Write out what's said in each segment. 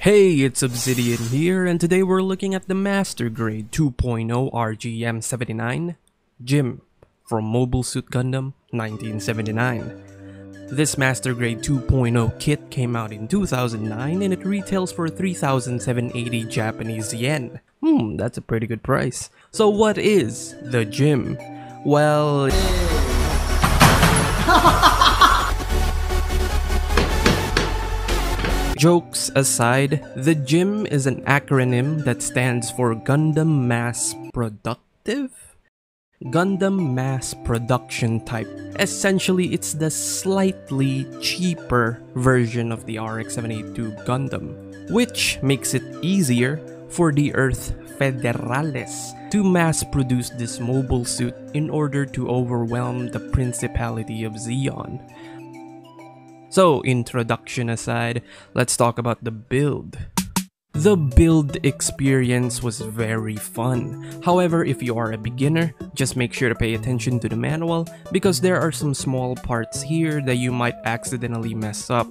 Hey, it's Obsidian here, and today we're looking at the Master Grade 2.0 RGM-79 GM from Mobile Suit Gundam 1979. This Master Grade 2.0 kit came out in 2009 and it retails for 3,780 Japanese yen. That's a pretty good price. So what is the GM? Well... Jokes aside, the GM is an acronym that stands for Gundam Mass Productive? Gundam Mass Production Type. Essentially, it's the slightly cheaper version of the RX-782 Gundam, which makes it easier for the Earth Federales to mass produce this mobile suit in order to overwhelm the Principality of Zeon. So, introduction aside, let's talk about the build. The build experience was very fun. However, if you are a beginner, just make sure to pay attention to the manual because there are some small parts here that you might accidentally mess up.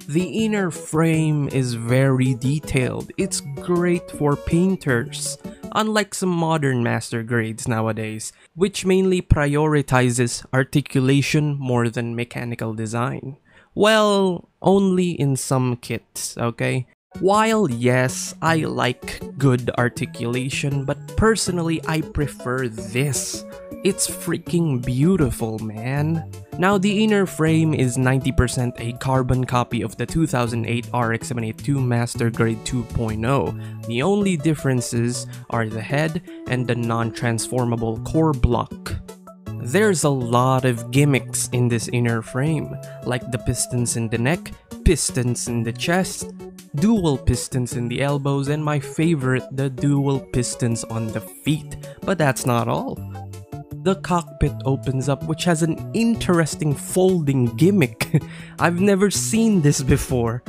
The inner frame is very detailed. It's great for painters, unlike some modern master grades nowadays, which mainly prioritizes articulation more than mechanical design. Well, only in some kits, okay? While yes, I like good articulation, but personally I prefer this. It's freaking beautiful, man. Now, the inner frame is 90% a carbon copy of the 2008 RX-782 Master Grade 2.0. The only differences are the head and the non-transformable core block. There's a lot of gimmicks in this inner frame, like the pistons in the neck, pistons in the chest, dual pistons in the elbows, and my favorite, the dual pistons on the feet. But that's not all. The cockpit opens up, which has an interesting folding gimmick. I've never seen this before.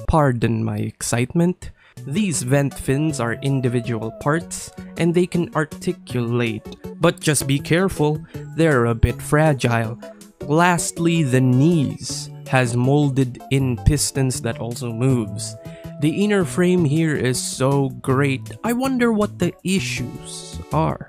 Pardon my excitement. These vent fins are individual parts, and they can articulate. But just be careful, they're a bit fragile. Lastly, the knees has molded in pistons that also moves. The inner frame here is so great. I wonder what the issues are.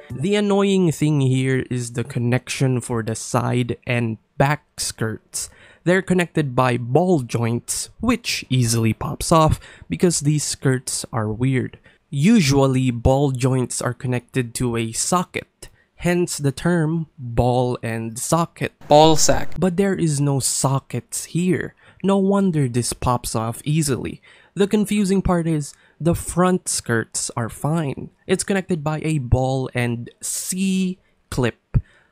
The annoying thing here is the connection for the side and back skirts. They're connected by ball joints, which easily pops off because these skirts are weird. Usually, ball joints are connected to a socket, hence the term ball and socket. Ball sack. But there is no sockets here. No wonder this pops off easily. The confusing part is, the front skirts are fine. It's connected by a ball and C-clip.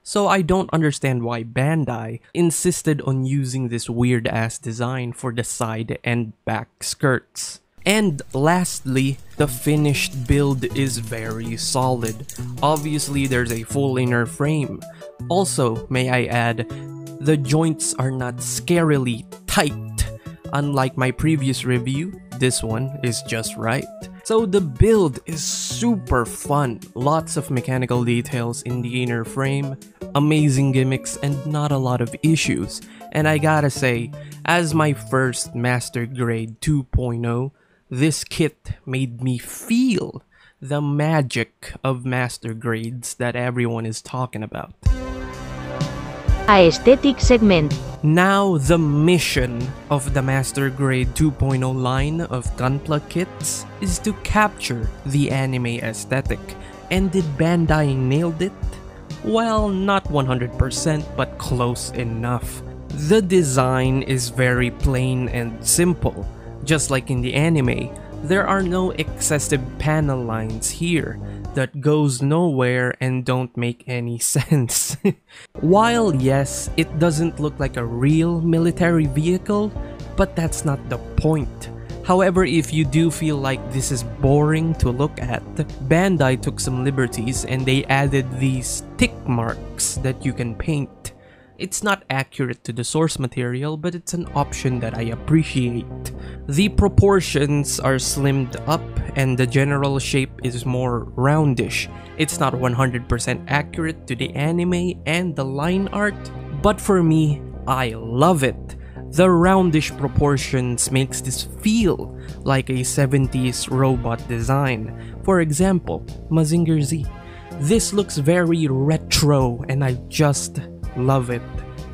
So I don't understand why BANDAI insisted on using this weird ass design for the side and back skirts. And lastly, the finished build is very solid. Obviously, there's a full inner frame. Also, may I add, the joints are not scarily tight. Unlike my previous review, this one is just right. So the build is super fun. Lots of mechanical details in the inner frame, amazing gimmicks, and not a lot of issues. And I gotta say, as my first Master Grade 2.0, this kit made me feel the magic of Master Grades that everyone is talking about. Aesthetic segment. Now, the mission of the Master Grade 2.0 line of Gunpla kits is to capture the anime aesthetic. And did BANDAI nailed it? Well, not 100%, but close enough. The design is very plain and simple. Just like in the anime, there are no excessive panel lines here that goes nowhere and don't make any sense. While yes, it doesn't look like a real military vehicle, but that's not the point. However, if you do feel like this is boring to look at, BANDAI took some liberties and they added these tick marks that you can paint. It's not accurate to the source material, but it's an option that I appreciate. The proportions are slimmed up and the general shape is more roundish. It's not 100% accurate to the anime and the line art, but for me, I love it. The roundish proportions makes this feel like a 70s robot design. For example, Mazinger Z. This looks very retro and I just love it.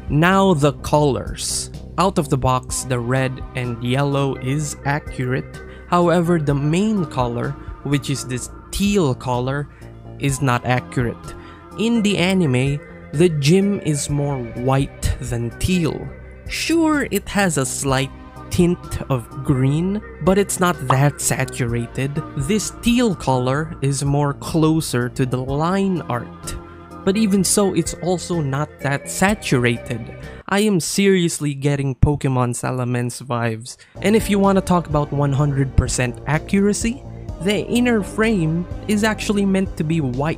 Now the colors. Out of the box, the red and yellow is accurate. However, the main color, which is this teal color, is not accurate. In the anime, the GM is more white than teal. Sure, it has a slight tint of green, but it's not that saturated. This teal color is more closer to the line art. But even so, it's also not that saturated. I am seriously getting Pokemon Salamence vibes. And if you want to talk about 100% accuracy, the inner frame is actually meant to be white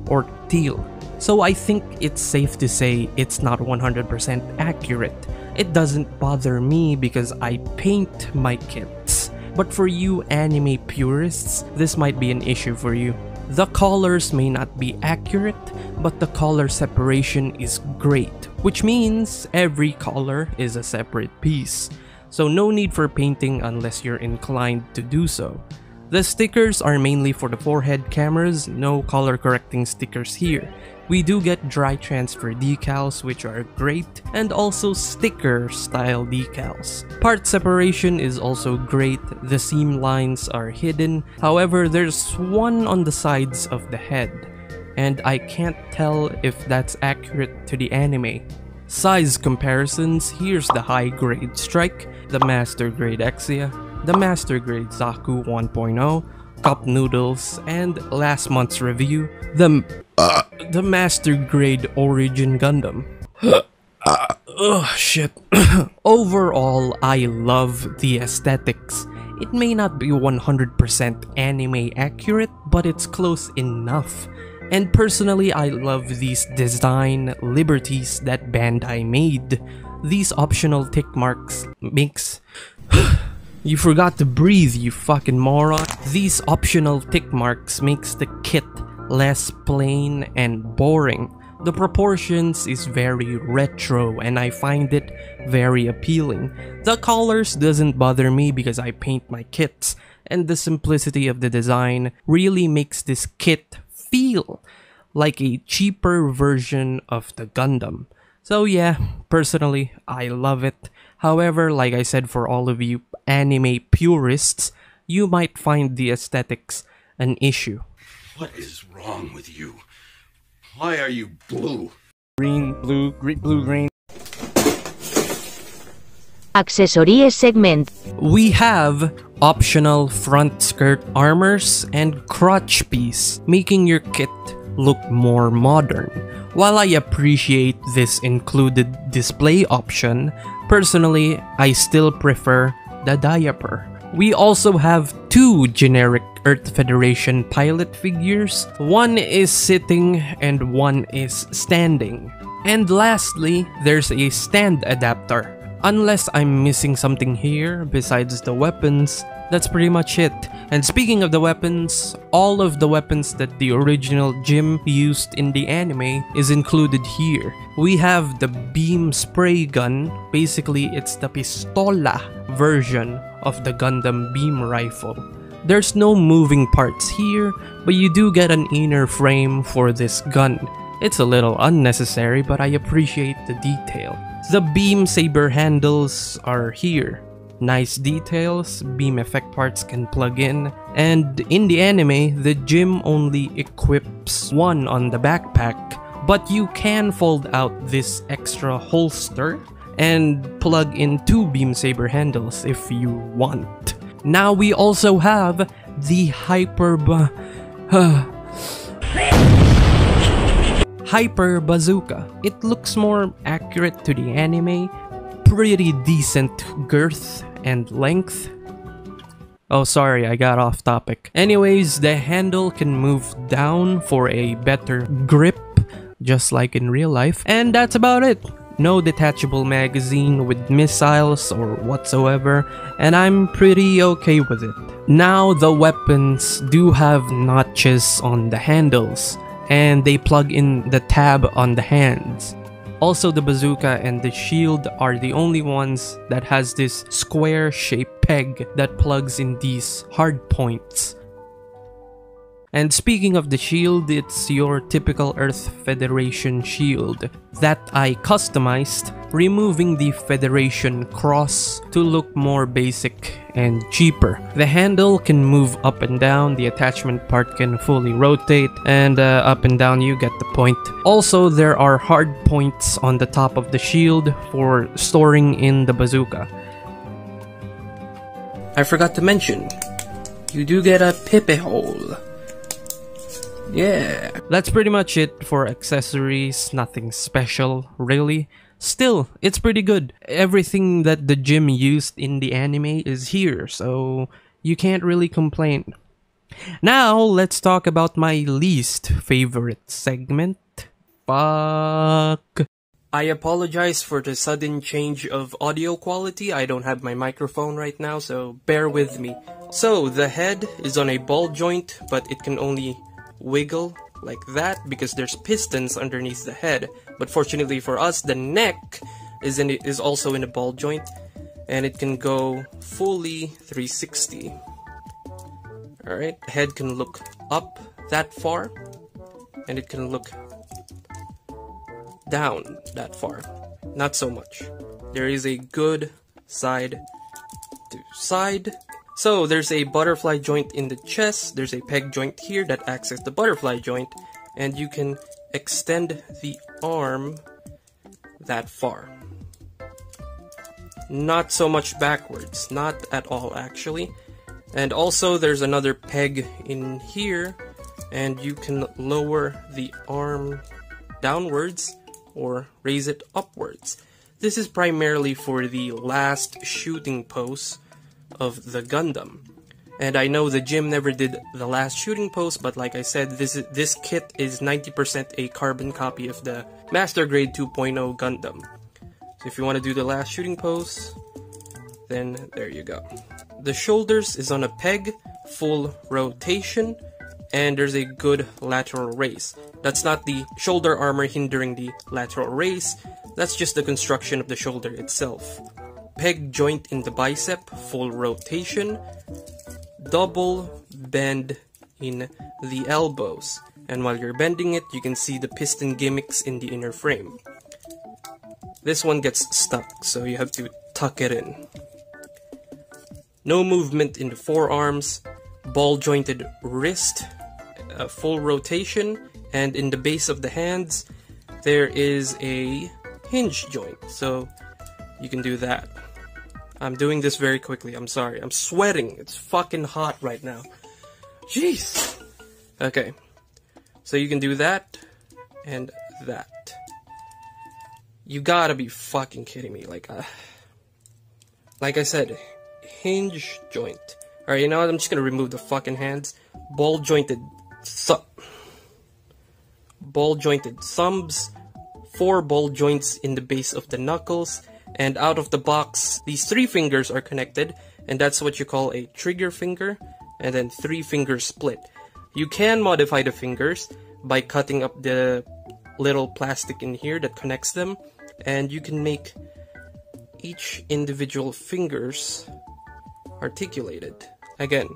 or teal. So I think it's safe to say it's not 100% accurate. It doesn't bother me because I paint my kits. But for you anime purists, this might be an issue for you. The colors may not be accurate, but the color separation is great, which means every color is a separate piece. So no need for painting unless you're inclined to do so. The stickers are mainly for the forehead cameras, no color correcting stickers here. We do get dry transfer decals, which are great, and also sticker style decals. Part separation is also great, the seam lines are hidden, however there's one on the sides of the head, and I can't tell if that's accurate to the anime. Size comparisons, here's the high grade Strike, the Master Grade Exia, the Master Grade Zaku 1.0, Cup Noodles, and last month's review, the Master Grade Origin Gundam. Shit. Overall, I love the aesthetics. It may not be 100% anime accurate, but it's close enough. And personally, I love these design liberties that Bandai made. These optional tick marks makes... You forgot to breathe, you fucking moron. These optional tick marks makes the kit less plain and boring. The proportions is very retro and I find it very appealing. The colors doesn't bother me because I paint my kits, and the simplicity of the design really makes this kit feel like a cheaper version of the Gundam. So yeah, personally, I love it. However, like I said, for all of you anime purists, you might find the aesthetics an issue. What is wrong with you? Why are you blue? Green, blue, green. Articulation Segment. We have optional front skirt armors and crotch piece, making your kit look more modern. While I appreciate this included display option, personally, I still prefer the diaper. We also have two generic Earth Federation pilot figures. One is sitting and one is standing. And lastly, there's a stand adapter. Unless I'm missing something here besides the weapons, that's pretty much it. And speaking of the weapons, all of the weapons that the original GM used in the anime is included here. We have the beam spray gun. Basically, it's the pistola version of the Gundam beam rifle. There's no moving parts here, but you do get an inner frame for this gun. It's a little unnecessary, but I appreciate the detail. The beam saber handles are here. Nice details, beam effect parts can plug in, and in the anime, the GM only equips one on the backpack, but you can fold out this extra holster and plug in two beam saber handles if you want. Now we also have the Hyper Bazooka. It looks more accurate to the anime, pretty decent girth and length. Oh, sorry, I got off topic. Anyways, the handle can move down for a better grip, just like in real life. And that's about it. No detachable magazine with missiles or whatsoever, and I'm pretty okay with it. Now the weapons do have notches on the handles, and they plug in the tab on the hands. Also, the bazooka and the shield are the only ones that has this square shaped peg that plugs in these hard points. And speaking of the shield, it's your typical Earth Federation shield that I customized, removing the Federation cross to look more basic and cheaper. The handle can move up and down, the attachment part can fully rotate, and up and down, you get the point. Also, there are hard points on the top of the shield for storing in the bazooka. I forgot to mention, you do get a pipe hole. Yeah, that's pretty much it for accessories, nothing special, really. Still, it's pretty good. Everything that the gym used in the anime is here, so you can't really complain. Now, let's talk about my least favorite segment. Fuck. I apologize for the sudden change of audio quality. I don't have my microphone right now, so bear with me. So, the head is on a ball joint, but it can only wiggle like that because there's pistons underneath the head. But fortunately for us, the neck is also in a ball joint, and it can go fully 360. Alright, head can look up that far, and it can look down that far. Not so much. There is a good side to side. So there's a butterfly joint in the chest, there's a peg joint here that acts as the butterfly joint, and you can extend the arm that far. Not so much backwards, not at all actually. And also there's another peg in here, and you can lower the arm downwards or raise it upwards. This is primarily for the last shooting pose of the Gundam. And I know the gym never did the last shooting pose, but like I said, this kit is 90% a carbon copy of the Master Grade 2.0 Gundam. So if you want to do the last shooting pose, then there you go. The shoulders is on a peg, full rotation, and there's a good lateral raise. That's not the shoulder armor hindering the lateral raise, that's just the construction of the shoulder itself. Peg joint in the bicep, full rotation, double bend in the elbows, and while you're bending it, you can see the piston gimmicks in the inner frame. This one gets stuck, so you have to tuck it in. No movement in the forearms, ball jointed wrist, full rotation, and in the base of the hands, there is a hinge joint, so you can do that. I'm doing this very quickly, I'm sorry. I'm sweating. It's fucking hot right now. Jeez. Okay. So you can do that and that. You gotta be fucking kidding me. Like I said, hinge joint. Alright, you know what? I'm just gonna remove the fucking hands. Ball jointed thumbs. 4 ball joints in the base of the knuckles. And out of the box, these 3 fingers are connected, and that's what you call a trigger finger, and then 3 fingers split. You can modify the fingers by cutting up the little plastic in here that connects them, and you can make each individual fingers articulated. Again,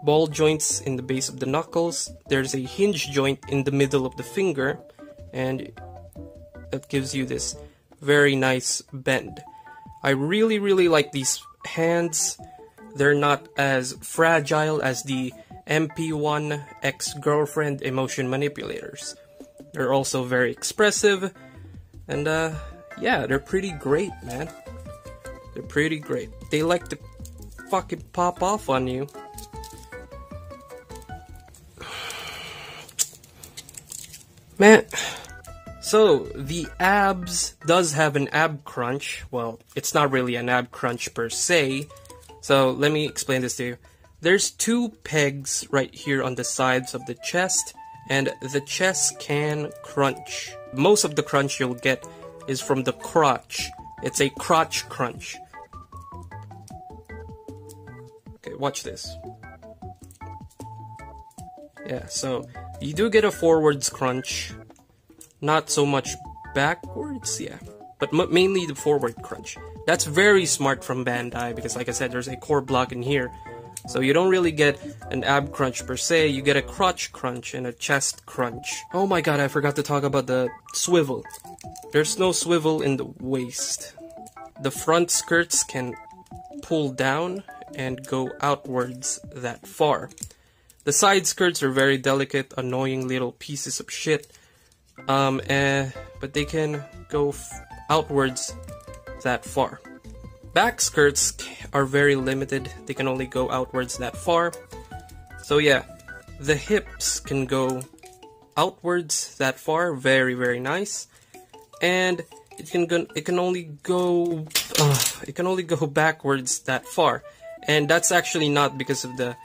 ball joints in the base of the knuckles, there's a hinge joint in the middle of the finger, and that gives you this very nice bend. I really like these hands. They're not as fragile as the MP1 ex-girlfriend emotion manipulators. They're also very expressive, and yeah, they're pretty great, man. They're pretty great. They like to fucking pop off on you. Man. So, the abs does have an ab crunch. Well, it's not really an ab crunch per se. So, let me explain this to you. There's 2 pegs right here on the sides of the chest, and the chest can crunch. Most of the crunch you'll get is from the crotch. It's a crotch crunch. Okay, watch this. Yeah, so you do get a forwards crunch. Not so much backwards, yeah. But mainly the forward crunch. That's very smart from Bandai because like I said, there's a core block in here. So you don't really get an ab crunch per se, you get a crotch crunch and a chest crunch. Oh my god, I forgot to talk about the swivel. There's no swivel in the waist. The front skirts can pull down and go outwards that far. The side skirts are very delicate, annoying little pieces of shit. But they can go outwards that far. Back skirts are very limited, they can only go outwards that far. So yeah, the hips can go outwards that far, very very nice. And it can only go backwards that far. And that's actually not because of the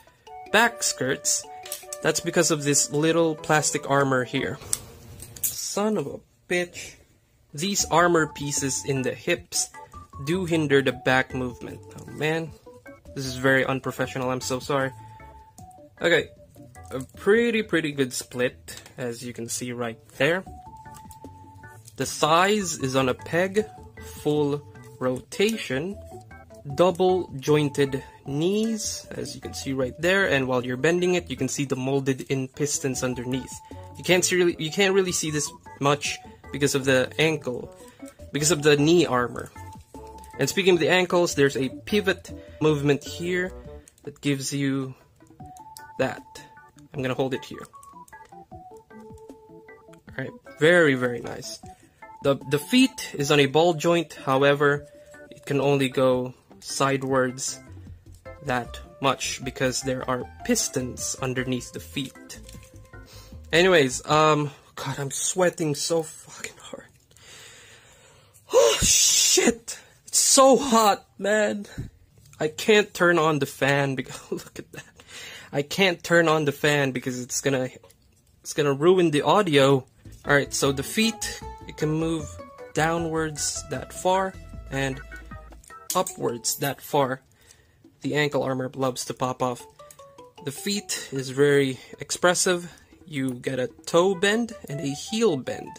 back skirts, that's because of this little plastic armor here. Son of a bitch. These armor pieces in the hips do hinder the back movement. Oh man, this is very unprofessional, I'm so sorry. Okay, a pretty good split, as you can see right there. The thighs is on a peg, full rotation, double jointed knees, as you can see right there, and while you're bending it, you can see the molded in pistons underneath. You can't really see this much because of the ankle, because of the knee armor. And speaking of the ankles, there's a pivot movement here that gives you that. I'm gonna hold it here. Alright, very nice. The feet is on a ball joint, however, it can only go sidewards that much because there are pistons underneath the feet. Anyways, God, I'm sweating so fucking hard. Oh shit! It's so hot, man. I can't turn on the fan because look at that. I can't turn on the fan because it's gonna ruin the audio. Alright, so the feet, it can move downwards that far and upwards that far. The ankle armor loves to pop off. The feet is very expressive. You get a toe bend and a heel bend,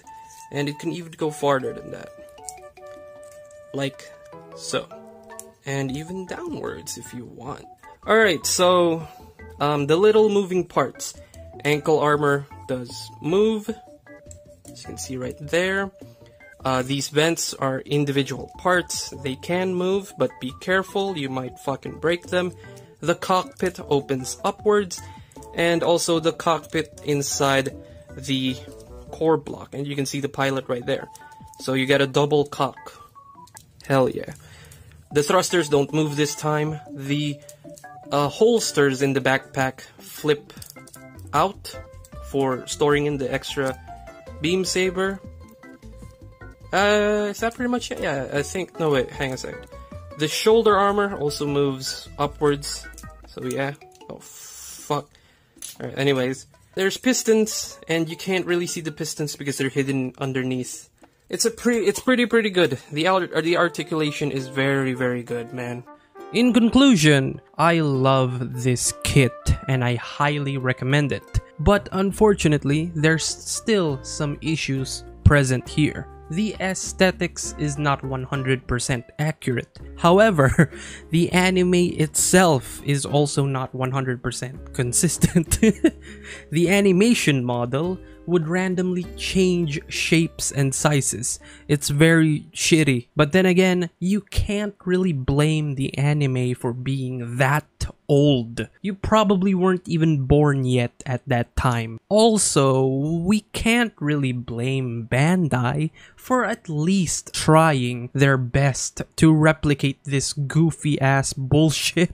and it can even go farther than that, like so, and even downwards if you want. Alright, so the little moving parts. Ankle armor does move, as you can see right there. These vents are individual parts. They can move, but be careful, you might fucking break them. The cockpit opens upwards, and also the cockpit inside the core block, and you can see the pilot right there. So you get a double cock. Hell yeah. The thrusters don't move this time. The holsters in the backpack flip out for storing in the extra beam saber. Is that pretty much it? Yeah, I think, no wait, hang a second. The shoulder armor also moves upwards, so yeah. Oh fuck. Alright, anyways, there's pistons, and you can't really see the pistons because they're hidden underneath. It's pretty good. The articulation is very good, man. In conclusion, I love this kit and I highly recommend it. But unfortunately, there's still some issues present here. The aesthetics is not 100% accurate. However, the anime itself is also not 100% consistent. The animation model would randomly change shapes and sizes. It's very shitty. But then again, you can't really blame the anime for being that old. You probably weren't even born yet at that time. Also, we can't really blame Bandai for at least trying their best to replicate this goofy ass bullshit.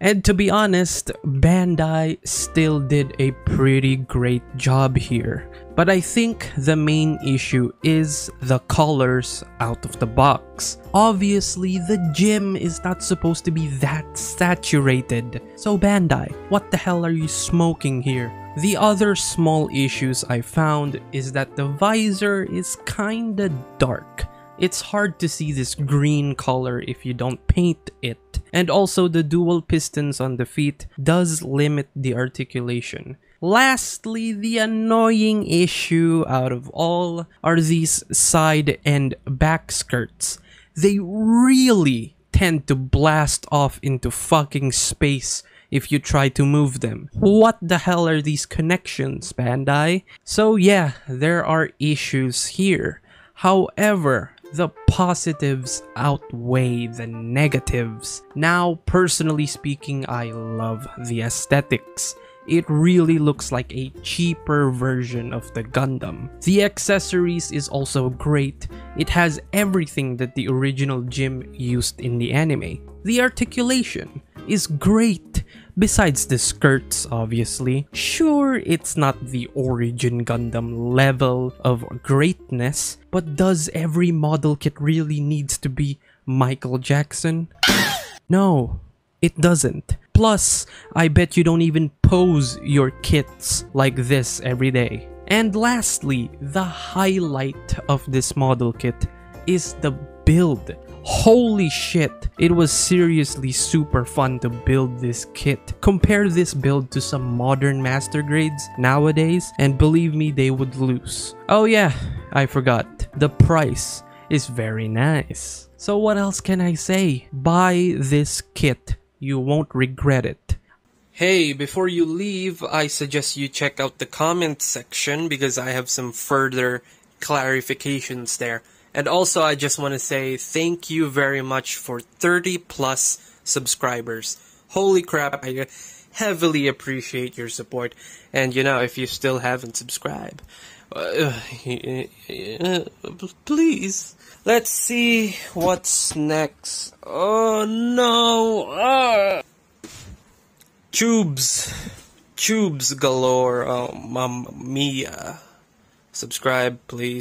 And to be honest, Bandai still did a pretty great job here. But I think the main issue is the colors out of the box. Obviously, the gym is not supposed to be that saturated. So Bandai, what the hell are you smoking here? The other small issues I found is that the visor is kinda dark. It's hard to see this green color if you don't paint it. And also the dual pistons on the feet does limit the articulation. Lastly, the annoying issue out of all are these side and back skirts. They really tend to blast off into fucking space if you try to move them. What the hell are these connections, Bandai? So yeah, there are issues here. However, the positives outweigh the negatives. Now, personally speaking, I love the aesthetics. It really looks like a cheaper version of the Gundam. The accessories is also great. It has everything that the original Jim used in the anime. The articulation is great. Besides the skirts, obviously. Sure, it's not the origin Gundam level of greatness, but does every model kit really needs to be Michael Jackson? No, it doesn't. Plus, I bet you don't even pose your kits like this every day. And lastly, the highlight of this model kit is the build. Holy shit, it was seriously super fun to build this kit. Compare this build to some modern master grades nowadays, and believe me, they would lose. Oh yeah, I forgot. The price is very nice. So what else can I say? Buy this kit. You won't regret it. Hey, before you leave, I suggest you check out the comment section because I have some further clarifications there. And also, I just want to say thank you very much for 30 plus subscribers. Holy crap, I heavily appreciate your support. And you know, if you still haven't subscribed, please. Let's see what's next. Oh no! Tubes galore. Oh, mamma mia. Subscribe, please.